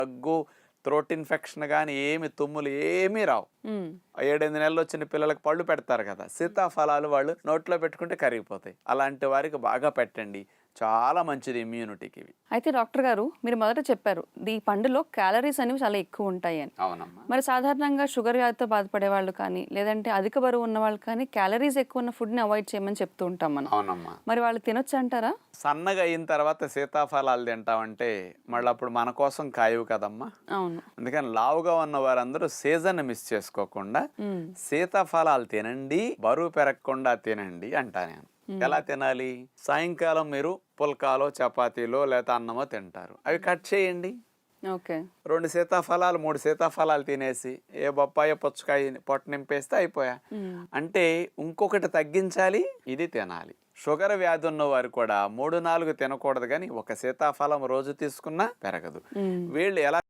దగ్గు, throat infection కానీ ఏమి, తుమ్ములు ఏమీ రావు. 7-8 నెలలు వచ్చిన పిల్లలకు పళ్ళు పెడతారు కదా, సీతాఫలాలు వాళ్ళు నోట్లో పెట్టుకుంటే కరిగిపోతాయి. అలాంటి వారికి బాగా పెట్టండి, చాలా మంచిది ఇమ్యూనిటీకి ఇవి. అయితే డాక్టర్ గారు, మీరు మొదట చెప్పారు ఈ పండులో క్యాలరీస్ అనేవి చాలా ఎక్కువ ఉంటాయి అని. అవునమ్మా. మరి సాధారణంగా షుగర్ వ్యాధితో బాధపడే వాళ్ళు కానీ, లేదంటే అధిక బరువు ఉన్న వాళ్ళు కానీ క్యాలరీస్ ఎక్కువ ఉన్న ఫుడ్ని అవాయిడ్ చేయమని చెప్తూ ఉంటాం మనం. అవునమ్మా. మరి వాళ్ళు తినొచ్చు అంటారా? సన్నగా అయిన తర్వాత సీతాఫలాలు తింటామంటే మళ్ళీ అప్పుడు మన కోసం కాయవు కదమ్మా. అవును. అందుకని లావుగా ఉన్న వారందరూ సీజన్ మిస్ చేసుకోకుండా సీతాఫలాలు తినండి, బరువు పెరగకుండా తినండి అంటా నేను. ఎలా తినాలి? సాయంకాలం మీరు పుల్కాలో, చపాతీలో లేదా అన్నమో తింటారు, అవి కట్ చేయండి. ఓకే. 2 సీతాఫలాలు 3 సీతాఫలాలు తినేసి ఏ బొప్పాయ పుచ్చకాయ పొట్ట నింపేస్తే అయిపోయా. అంటే ఇంకొకటి తగ్గించాలి, ఇది తినాలి. షుగర్ వ్యాధి ఉన్న వారు కూడా 3-4 తినకూడదు, కానీ ఒక సీతాఫలం రోజు తీసుకున్నా పెరగదు. వీళ్ళు ఎలా